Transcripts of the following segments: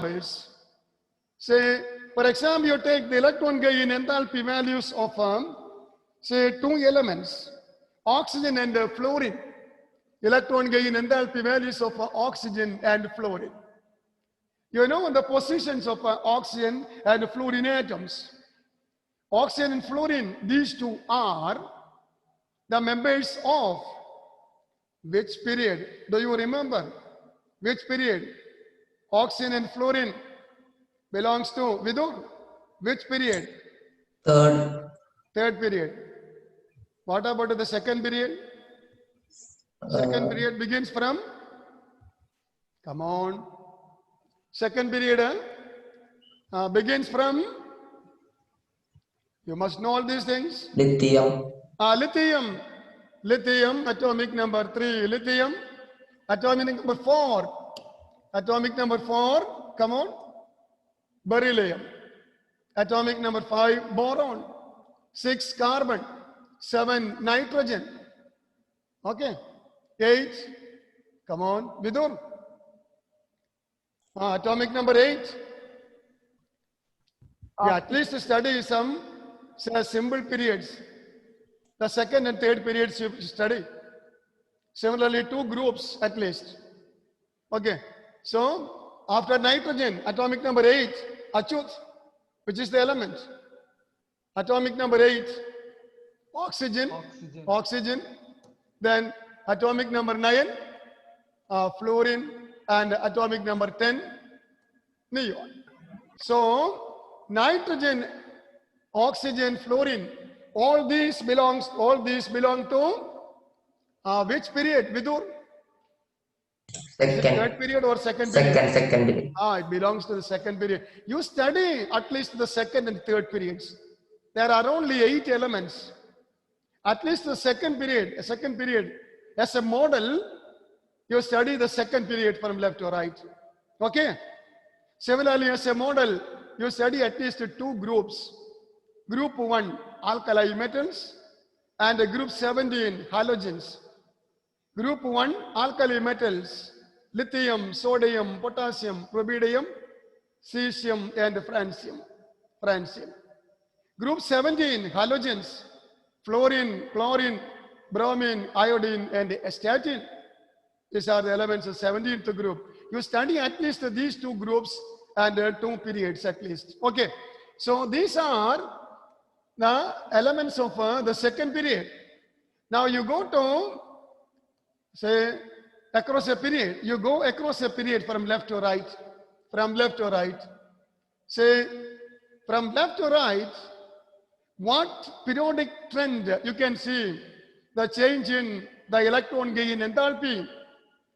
numbers. Say, for example, you take the electron gain enthalpy values of, say, two elements, oxygen and fluorine. Electron gain enthalpy values of oxygen and fluorine. You know the positions of oxygen and fluorine atoms. Oxygen and fluorine, these two are the members of which period? Do you remember? Which period? Oxygen and fluorine belongs to Vidur. Which period? Third. Third period. What about the second period? Second period begins from? Come on. Second period begins from? You must know all these things. Lithium. Lithium. Lithium, atomic number 3. Lithium, atomic number 4. Atomic number 4, come on. Beryllium. Atomic number 5, boron. 6, carbon. 7, nitrogen. Okay. 8, come on, Vidur. Atomic number 8. Yeah, at least study some simple periods. The second and third periods you study. Similarly, 2 groups at least. Okay. So, after nitrogen, atomic number 8, Achut, which is the element. Atomic number 8, oxygen. Oxygen. Then atomic number 9, fluorine. And atomic number 10, neon. So, nitrogen, oxygen, fluorine, all these belong to which period, Vidur? Second. Third period or second period? Second period. It belongs to the second period. You study at least the second and third periods. There are only 8 elements. At least the second period as a model, you study the second period from left to right. Okay? Similarly, as a model, you study at least 2 groups. Group 1, alkali metals, and group 17, halogens. Group 1, alkali metals, lithium, sodium, potassium, rubidium, cesium, and francium. Group 17, halogens, fluorine, chlorine, bromine, iodine, and astatine. These are the elements of 17th group. You study at least these 2 groups and 2 periods at least. Okay. So these are the elements of the second period. Now you go to, say, across a period. You go across a period from left to right. From left to right. Say, from left to right, what periodic trend you can see? The change in the electron gain enthalpy.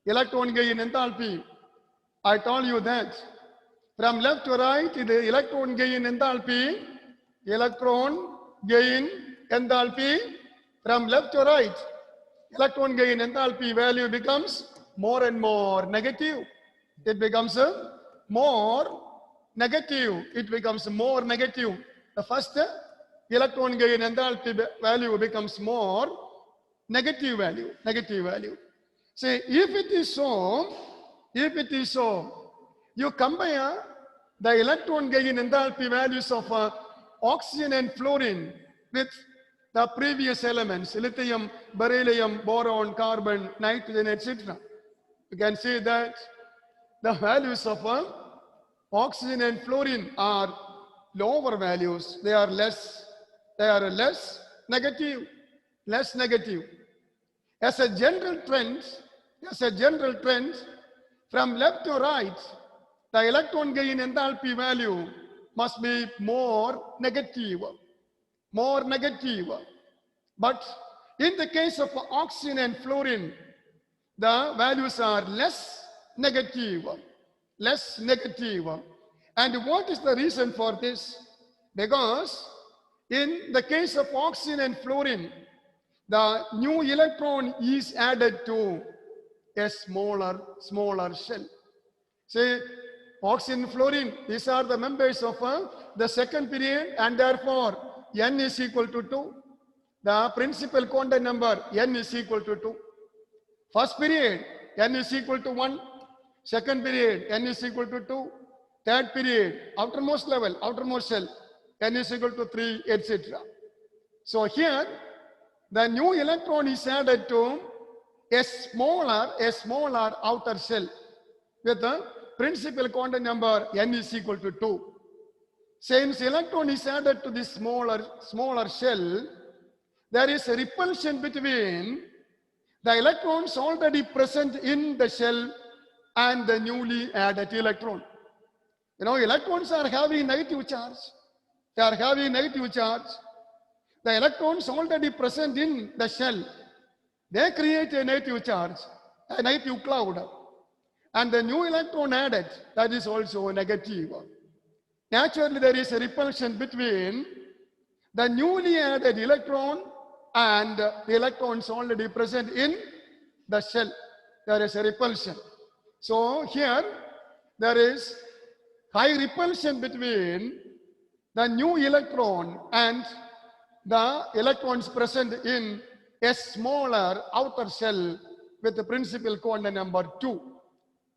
Electron gain enthalpy. I told you that. From left to right, the electron gain enthalpy. Electron gain enthalpy. From left to right, electron gain enthalpy value becomes more and more negative. It becomes more negative. It becomes more negative. The first electron gain enthalpy value becomes more negative value. Negative value. Say, if it is so, you compare the electron gain enthalpy values of oxygen and fluorine with the previous elements, lithium, beryllium, boron, carbon, nitrogen, etc. You can see that the values of oxygen and fluorine are lower values. They are less negative. As a general trend, from left to right, the electron gain enthalpy value must be more negative. But in the case of oxygen and fluorine, the values are less negative. And what is the reason for this? Because in the case of oxygen and fluorine, the new electron is added to a smaller shell. Say, oxygen, fluorine, these are the members of the second period, and therefore n is equal to 2. The principal quantum number n is equal to 2. First period n is equal to 1. Second period n is equal to 2. third period, outermost level, outermost shell, n is equal to 3, etc. So here, the new electron is added to a smaller outer shell with the principal quantum number n is equal to 2. Since electron is added to this smaller shell, there is a repulsion between the electrons already present in the shell and the newly added electron. You know, electrons are having negative charge. They are having negative charge. The electrons already present in the shell, they create a negative charge, a negative cloud. And the new electron added, that is also negative. Naturally, there is a repulsion between the newly added electron and the electrons already present in the shell. There is a repulsion. So here, there is high repulsion between the new electron and the electrons present in a smaller outer shell with the principal quantum number 2.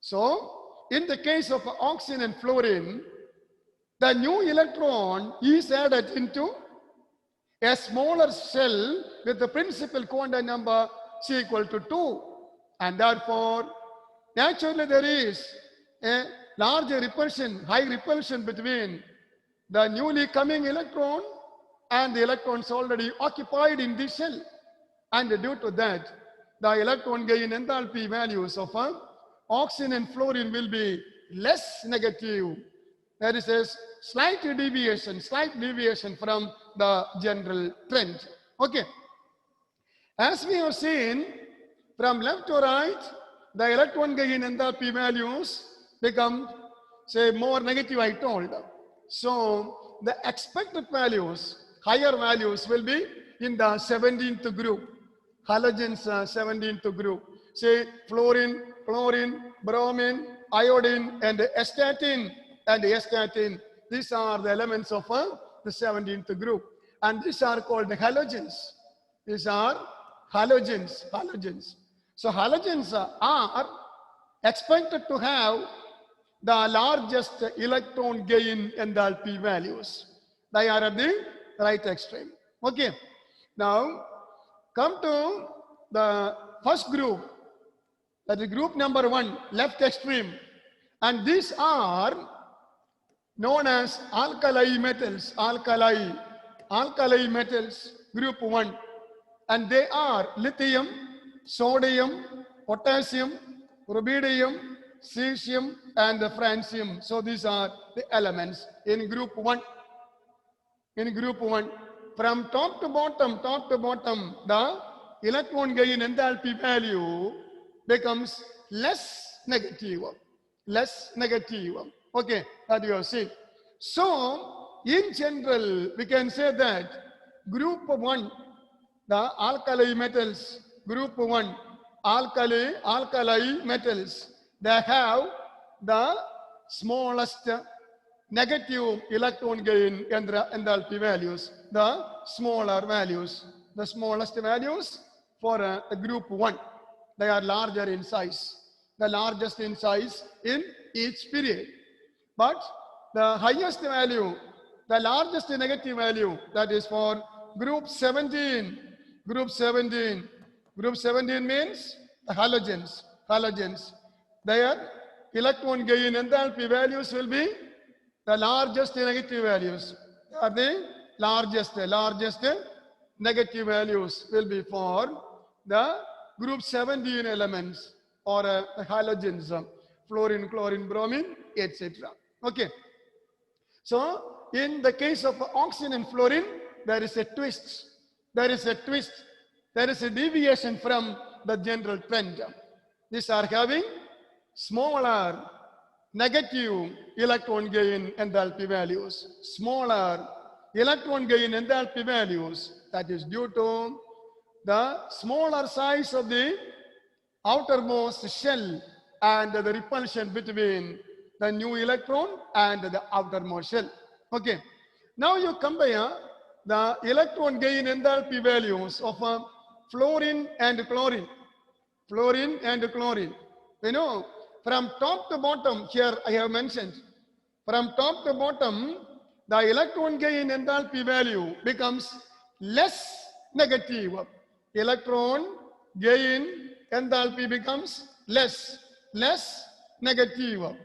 So, in the case of oxygen and fluorine, the new electron is added into a smaller shell with the principal quantum number c equal to 2. And therefore, naturally there is a larger repulsion, high repulsion between the newly coming electron and the electrons already occupied in this shell. And due to that, the electron gain enthalpy values of oxygen and fluorine will be less negative. There is a slight deviation from the general trend. Okay. As we have seen, from left to right, the electron gain enthalpy values become, say, more negative, I told. So, the expected values, higher values will be in the 17th group, halogens 17th group. Say, fluorine, chlorine, bromine, iodine, and astatine. These are the elements of the 17th group. And these are called halogens. These are halogens. So halogens are expected to have the largest electron gain enthalpy values. They are at the right extreme. Okay. Now, come to the first group. That is group number 1, left extreme. And these are known as alkali metals, alkali metals, group 1. And they are lithium, sodium, potassium, rubidium, cesium, and francium. So these are the elements in group 1. In group 1, from top to bottom, the electron gain enthalpy value becomes less negative. Okay, that you have seen. So, in general, we can say that group 1, the alkali metals, group 1, alkali metals, they have the smallest negative electron gain enthalpy values, the smaller values, the smallest values for the group 1. They are larger in size, the largest in size in each period. But the highest value, the largest negative value, that is for group 17. Group 17 means the halogens. Their electron gain enthalpy values will be the largest negative values. Are the largest negative values will be for the group 17 elements or halogens, fluorine, chlorine, bromine, etc. Okay. So, in the case of oxygen and fluorine, there is a twist. There is a deviation from the general trend. These are having smaller negative electron gain enthalpy values. Smaller electron gain enthalpy values. That is due to the smaller size of the outermost shell and the repulsion between the new electron and the outermost shell. Okay. Now you compare the electron gain enthalpy values of fluorine and chlorine. Fluorine and chlorine. You know, from top to bottom, here I have mentioned, From top to bottom, the electron gain enthalpy value becomes less negative. Electron gain enthalpy becomes less negative,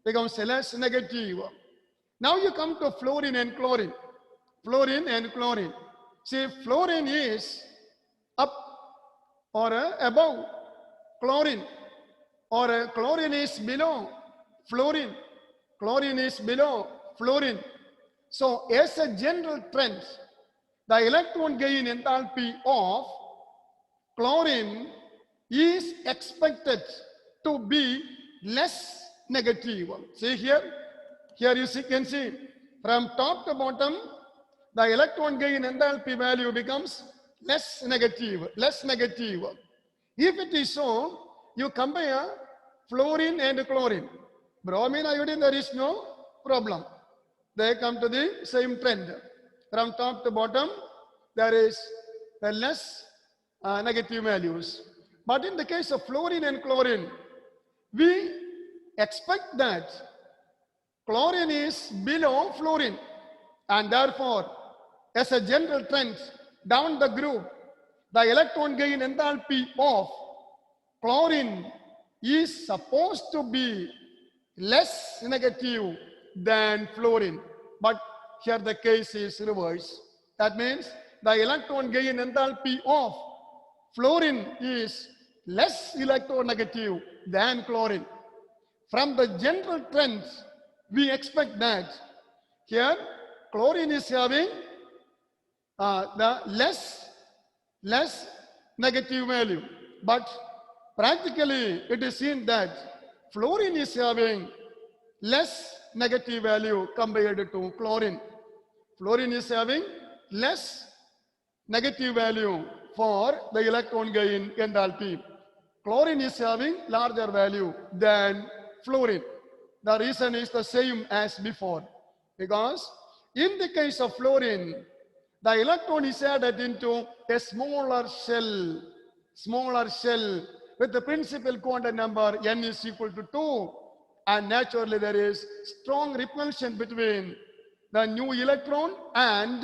becomes less negative. Now you come to fluorine and chlorine. Fluorine and chlorine. See, fluorine is up or above chlorine, or chlorine is below fluorine. Chlorine is below fluorine. So as a general trend, the electron gain enthalpy of chlorine is expected to be less negative. See here, you can see from top to bottom, the electron gain enthalpy value becomes less negative. If it is so, you compare fluorine and chlorine. Bromine, iodine, there is no problem. They come to the same trend. From top to bottom, there is a less negative values. But in the case of fluorine and chlorine, we expect that chlorine is below fluorine, and therefore, as a general trend down the group, the electron gain enthalpy of chlorine is supposed to be less negative than fluorine. But here the case is reverse. That means the electron gain enthalpy of fluorine is less electronegative than chlorine. From the general trends, we expect that here chlorine is having the less negative value, but practically it is seen that fluorine is having less negative value compared to chlorine. Fluorine is having less negative value for the electron gain enthalpy. Chlorine is having larger value than fluorine. The reason is the same as before, because in the case of fluorine, the electron is added into a smaller shell with the principal quantum number n is equal to 2, and naturally there is strong repulsion between the new electron and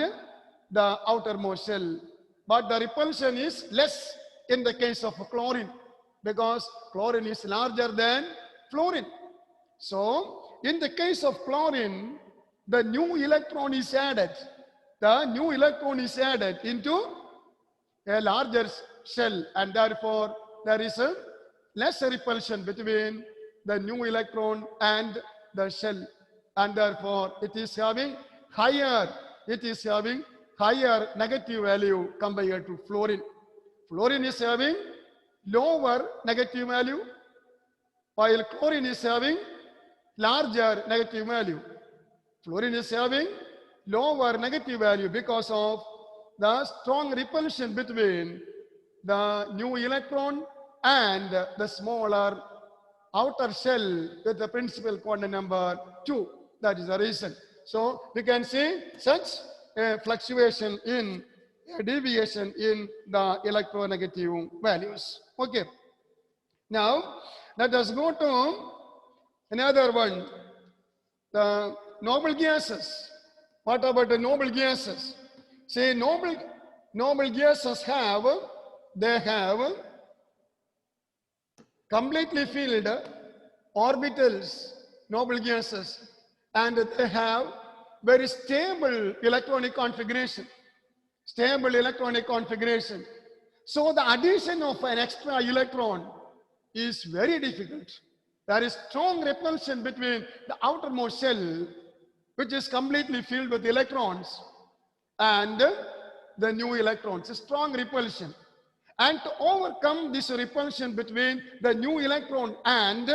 the outermost shell. But the repulsion is less in the case of chlorine, because chlorine is larger than fluorine. So in the case of chlorine, the new electron is added. The new electron is added into a larger shell, and therefore there is a less repulsion between the new electron and the shell, and therefore it is having higher negative value compared to fluorine. Fluorine is having lower negative value, while chlorine is having larger negative value. Fluorine is having lower negative value because of the strong repulsion between the new electron and the smaller outer shell with the principal quantum number 2. That is the reason. So we can see such a fluctuation in a deviation in the electronegative values. Okay. Now let us go to another one, the noble gases. What about the noble gases? Say noble gases have completely filled orbitals, noble gases, and they have very stable electronic configuration. So the addition of an extra electron is very difficult. There is strong repulsion between the outermost shell, which is completely filled with electrons, and the new electrons. A strong repulsion. And to overcome this repulsion between the new electron and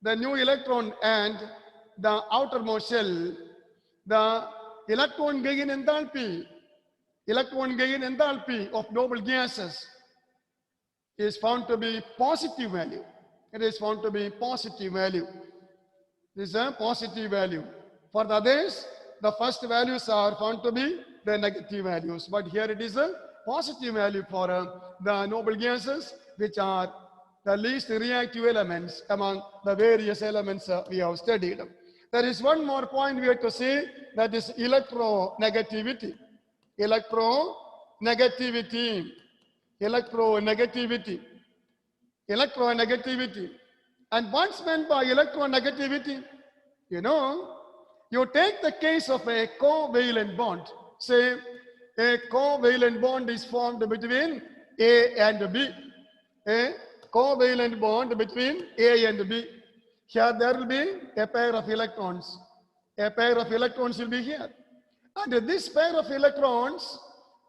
the outermost shell, the electron gain enthalpy of noble gases is found to be positive value. It is found to be positive value. This is a positive value. For the others, the first values are found to be the negative values. But here it is a positive value for the noble gases, which are the least reactive elements among the various elements we have studied. There is one more point we have to see, that is electronegativity. Electronegativity. Electronegativity. Electronegativity. And what's meant by electronegativity? You know, you take the case of a covalent bond. Say a covalent bond is formed between A and B. A covalent bond between A and B. Here there will be a pair of electrons. A pair of electrons will be here. And this pair of electrons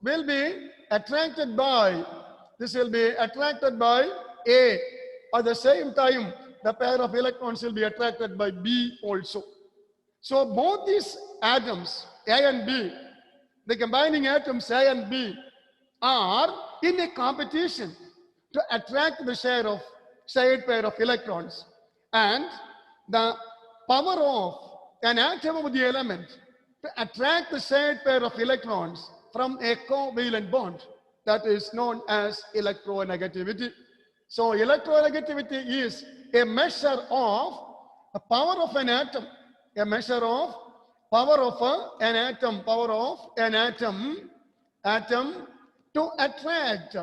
will be attracted by, this will be attracted by A. At the same time, the pair of electrons will be attracted by B also. So both these atoms, A and B, the combining atoms A and B, are in a competition to attract the shared pair of electrons. And the power of an atom of the element to attract the shared pair of electrons from a covalent bond, that is known as electronegativity. So electronegativity is a measure of the power of an atom, a measure of power of an atom, to attract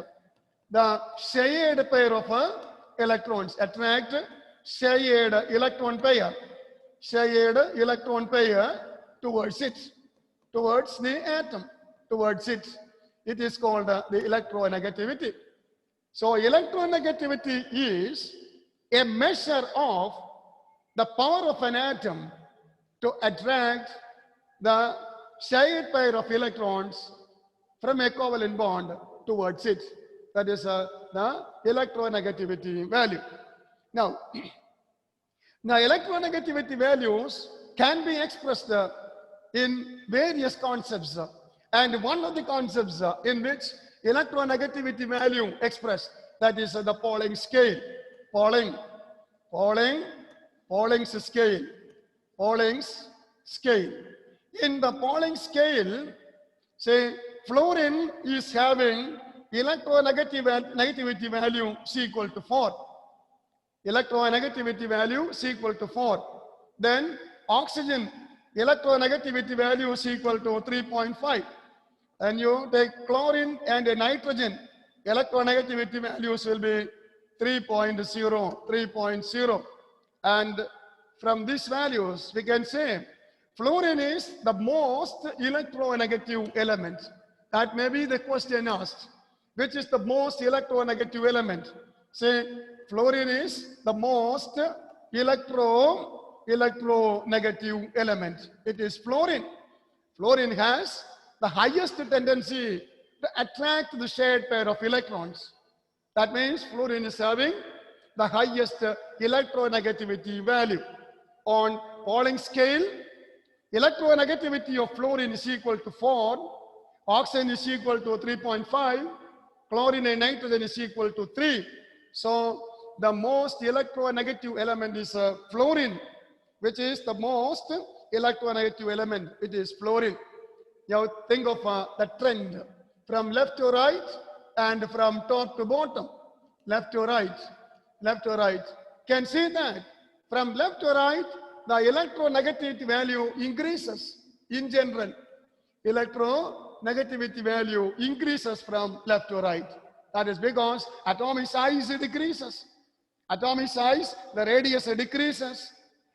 the shared pair of electrons, attract shared electron pair towards it, towards the atom, towards it. It is called the electronegativity. So electronegativity is a measure of the power of an atom to attract the shared pair of electrons from a covalent bond towards it. That is the electronegativity value. Now, electronegativity values can be expressed in various concepts. And one of the concepts in which electronegativity value expressed, that is the Pauling scale. Pauling's scale. In the Pauling scale, say fluorine is having electronegativity value is equal to 4. Electronegativity value is equal to 4. Then oxygen electronegativity value is equal to 3.5. And you take chlorine and nitrogen, electronegativity values will be 3.0. And from these values, we can say fluorine is the most electronegative element. That may be the question asked. Which is the most electronegative element? Say fluorine is the most electronegative element. It is fluorine. Fluorine has the highest tendency to attract the shared pair of electrons. That means fluorine is having the highest electronegativity value. On Pauling scale, electronegativity of fluorine is equal to 4, oxygen is equal to 3.5, chlorine and nitrogen is equal to 3. So the most electronegative element is fluorine, which is the most electronegative element. It is fluorine. Now think of the trend from left to right and from top to bottom. Left to right. Can see that from left to right, the electronegativity value increases in general. Electronegativity value increases from left to right. That is because atomic size decreases. Atomic size, the radius decreases.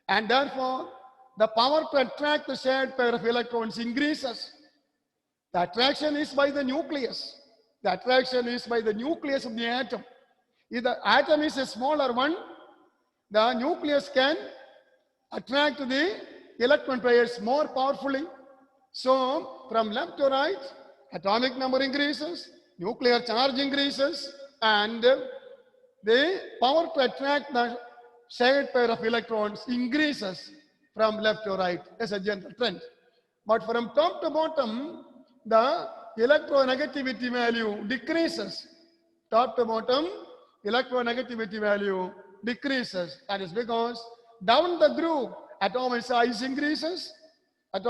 And therefore, the power to attract the shared pair of electrons increases. The attraction is by the nucleus. The attraction is by the nucleus of the atom. If the atom is a smaller one, the nucleus can attract the electron pairs more powerfully. So, from left to right, atomic number increases, nuclear charge increases, and the power to attract the shared pair of electrons increases from left to right as a general trend. But from top to bottom, the electronegativity value decreases. Top to bottom, electronegativity value decreases. That is because down the group, atomic size increases, and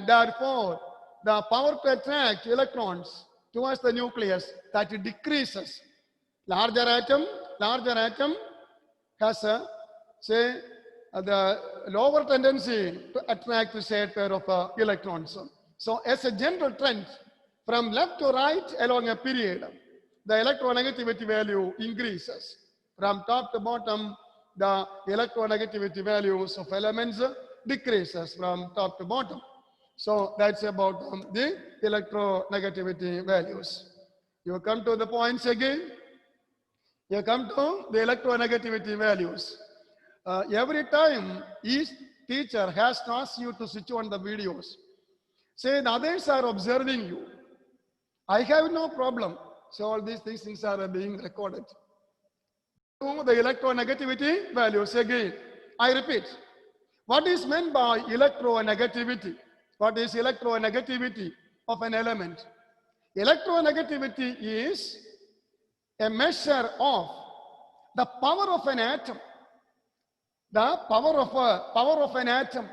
therefore the power to attract electrons towards the nucleus, that it decreases. Larger atom has the lower tendency to attract the shared pair of electrons. So as a general trend, from left to right along a period, the electronegativity value increases. From top to bottom, the electronegativity values of elements decreases from top to bottom. So that's about the electronegativity values. You come to the points again. You come to the electronegativity values. Every time each teacher has to ask you to switch on the videos. Say the others are observing you. I have no problem. So all these things are being recorded. The electronegativity values again. I repeat. What is meant by electronegativity? What is electronegativity of an element? Electronegativity is a measure of the power of an atom. The power of an atom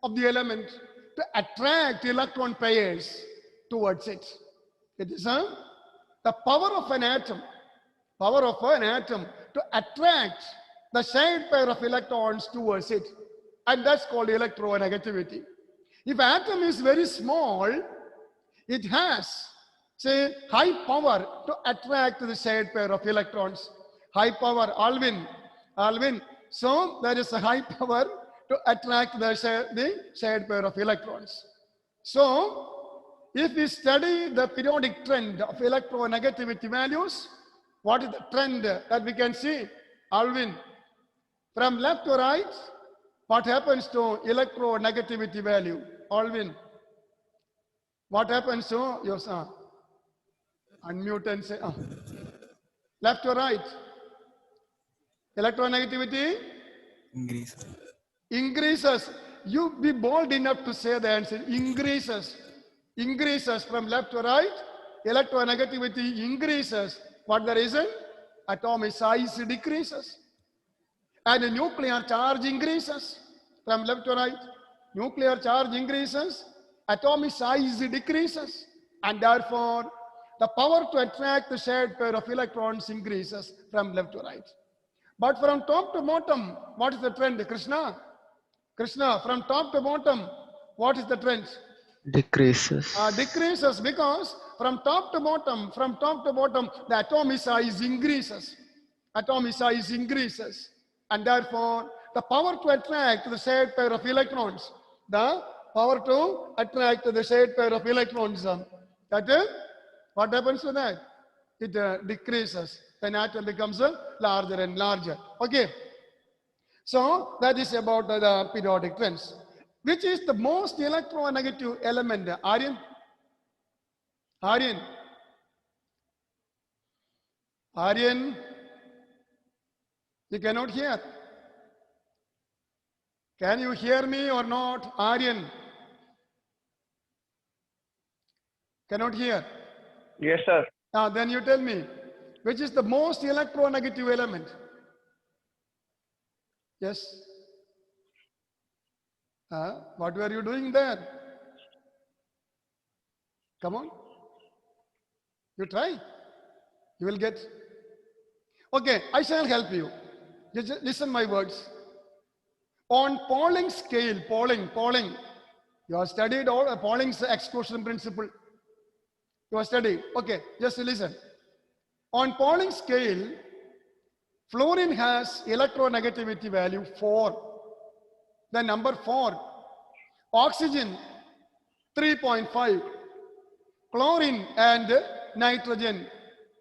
of the element to attract electron pairs towards it. It is the power of an atom to attract the shared pair of electrons towards it. And that's called electronegativity. If atom is very small, it has, say, high power to attract the shared pair of electrons. High power, Alvin. So there is a high power to attract the shared pair of electrons. So if we study the periodic trend of electronegativity values, what is the trend that we can see? Alvin, from left to right, what happens to electronegativity value? Alvin, what happens to your son? Unmute and say, left to right. Electronegativity? Increases. You be bold enough to say the answer. Increases. Increases from left to right. Electronegativity increases. What the reason? Atomic size decreases. And the nuclear charge increases from left to right. Nuclear charge increases. Atomic size decreases. And therefore, the power to attract the shared pair of electrons increases from left to right. But from top to bottom, what is the trend? Krishna, from top to bottom, what is the trend? Decreases. Decreases because from top to bottom, the atomic size increases. Atomic size increases. And therefore, the power to attract the shared pair of electrons, that is, what happens to that? It decreases. Then atom becomes larger and larger. Okay. So that is about the periodic trends. Which is the most electronegative element? Aryan? You cannot hear. Can you hear me or not? Aryan? Cannot hear? Yes, sir. Then you tell me, which is the most electronegative element? Yes. What were you doing there? Come on. You try. You will get. Okay, I shall help you. Just listen my words. On Pauling scale, Pauling. You have studied all Pauling's exclusion principle. You have studied. Okay, just listen. On Pauling scale, fluorine has electronegativity value 4. The number 4. Oxygen 3.5. Chlorine and nitrogen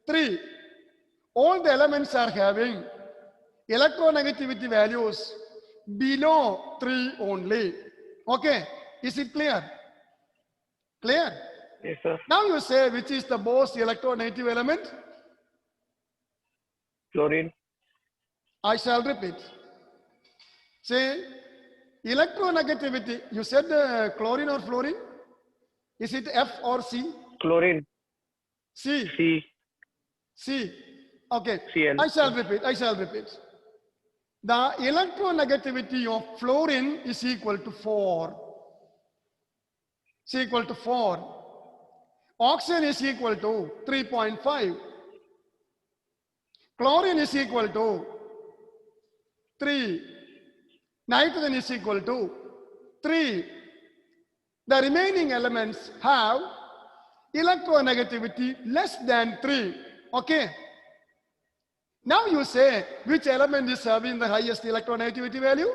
3. All the elements are having electronegativity values below 3 only. Okay, is it clear? Clear? Yes, sir. Now you say which is the most electronegative element? Fluorine. I shall repeat. Say electronegativity. You said chlorine or fluorine? Is it F or C? Chlorine. C. C. Okay. Cl. I shall repeat. The electronegativity of fluorine is equal to 4. It's equal to 4. Oxygen is equal to 3.5. Chlorine is equal to 3. Nitrogen is equal to 3. The remaining elements have electronegativity less than 3. Okay. Now you say which element is having the highest electronegativity value?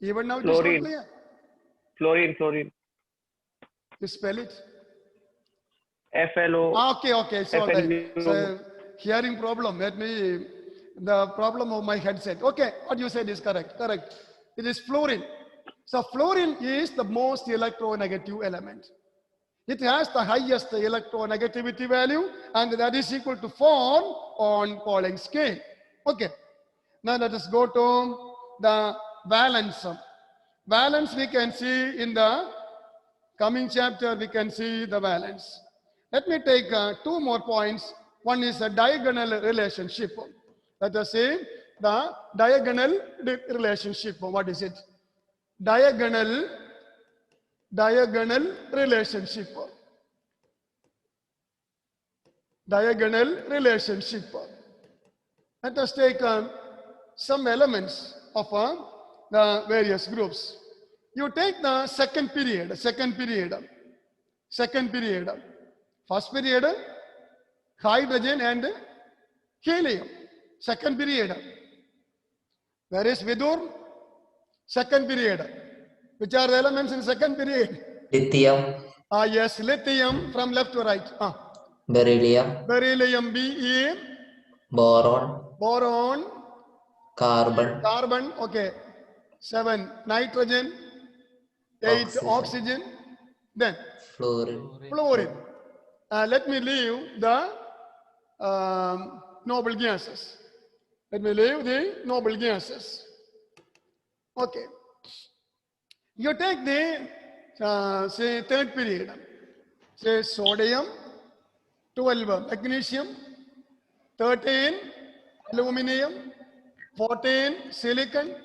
Even now it is not Fluorine. clear. Fluorine. You spell it. FLO. Okay, it's all right. So hearing problem. The problem of my headset. Okay, what you said is correct. It is fluorine. So fluorine is the most electronegative element. It has the highest electronegativity value, and that is equal to 4 on Pauling scale. Okay. Now let us go to the valence. Valence we can see in the coming chapter, we can see the valence. Let me take 2 more points. One is a diagonal relationship. Let us say the diagonal relationship. What is it? Diagonal relationship. Diagonal relationship. Let us take some elements of the various groups. You take the second period. First period, hydrogen and helium. Second period. Where is Vidur? Second period. Which are the elements in second period? Lithium, Yes, lithium from left to right. beryllium, Beryllium, Be, boron, carbon, carbon, okay. 7, nitrogen. 8, oxygen. Then fluorine. Let me leave the noble gases. Okay. You take the, say, third period. Say sodium, 12 magnesium, 13 aluminum, 14 silicon,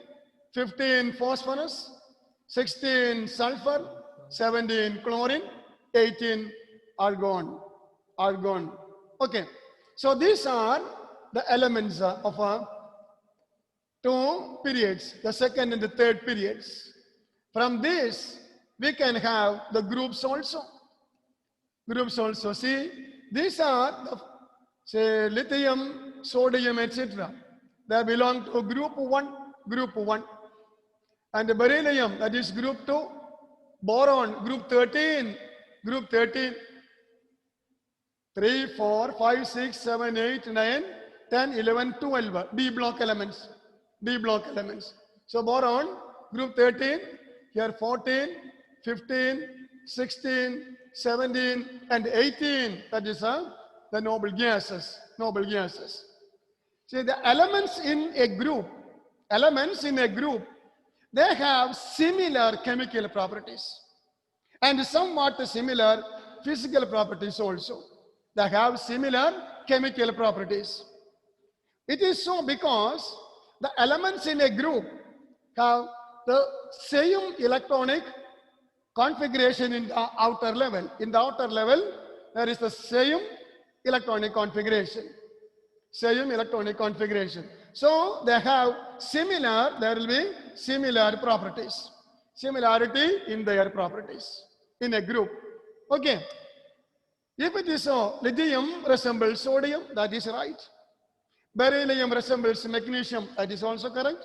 15 phosphorus, 16 sulfur, 17 chlorine, 18 argon. Okay. So these are the elements of 2 periods, the second and the third periods. From this, we can have the groups also. See, these are, say, lithium, sodium, etc. They belong to group 1. And the beryllium, that is group 2. Boron, group 13. 3, 4, 5, 6, 7, 8, 9, 10, 11, 12. D block elements. So boron, group 13. Here 14, 15, 16, 17, and 18. That is the noble gases. See, the elements in a group, they have similar chemical properties and somewhat similar physical properties also. They have similar chemical properties. It is so because the elements in a group have the same electronic configuration in the outer level. In the outer level, there is the same electronic configuration. So they have there will be similar properties. Similarity in their properties in a group. Okay. If it is so, lithium resembles sodium, that is right. Beryllium resembles magnesium, that is also correct.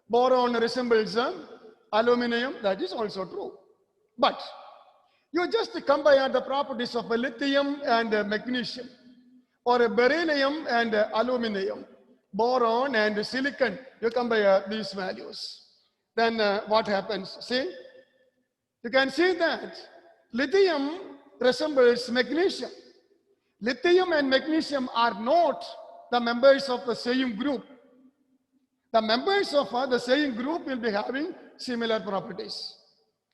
Boron resembles aluminum, that is also true. But you just compare the properties of a lithium and magnesium, or a beryllium and aluminum, boron and silicon. You compare these values. Then what happens? See, you can see that lithium resembles magnesium. Lithium and magnesium are not the members of the same group. The members of the same group will be having similar properties.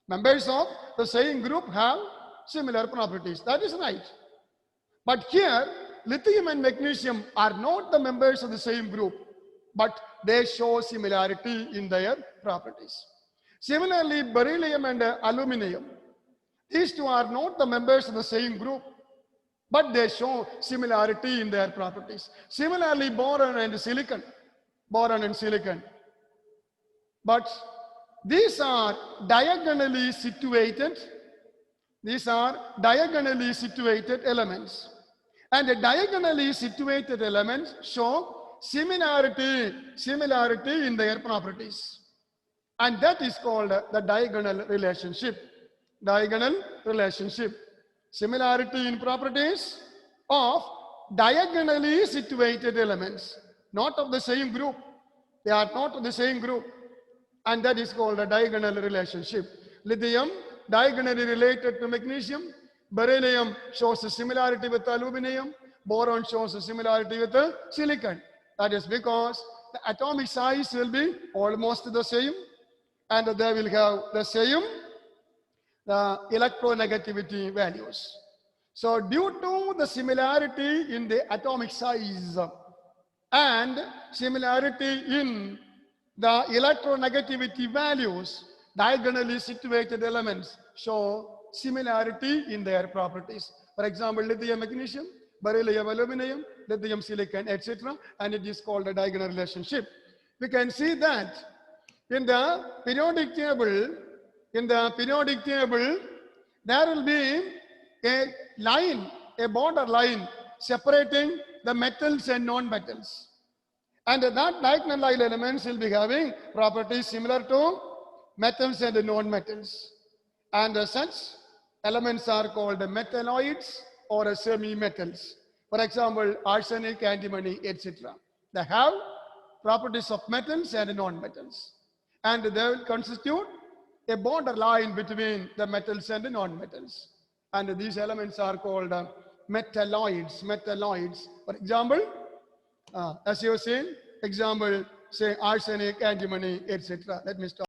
Members of the same group have similar properties. That is right. But here, lithium and magnesium are not the members of the same group, but they show similarity in their properties. Similarly, beryllium and aluminum, these two are not the members of the same group, but they show similarity in their properties. Similarly, boron and silicon, boron and silicon. But these are diagonally situated. These are diagonally situated elements. And the diagonally situated elements show similarity in their properties. And that is called the diagonal relationship. Diagonal relationship. Similarity in properties of diagonally situated elements, not of the same group. They are not of the same group. And that is called a diagonal relationship. Lithium diagonally related to magnesium. Beryllium shows a similarity with aluminum. Boron shows a similarity with the silicon. That is because the atomic size will be almost the same, and they will have the same electronegativity values. So due to the similarity in the atomic size and similarity in the electronegativity values, diagonally situated elements show similarity in their properties. For example, lithium magnesium, beryllium aluminum, lithium silicon, etc. And it is called a diagonal relationship. We can see that in the periodic table, there will be a line, a border line separating the metals and non-metals. And that diagonal elements will be having properties similar to metals and non-metals. And such elements are called metalloids or semi-metals. For example, arsenic, antimony, etc. They have properties of metals and non-metals. And they will constitute a border line between the metals and the non-metals. And these elements are called metalloids. For example, as you have seen, example, say arsenic, antimony, etc. Let me stop.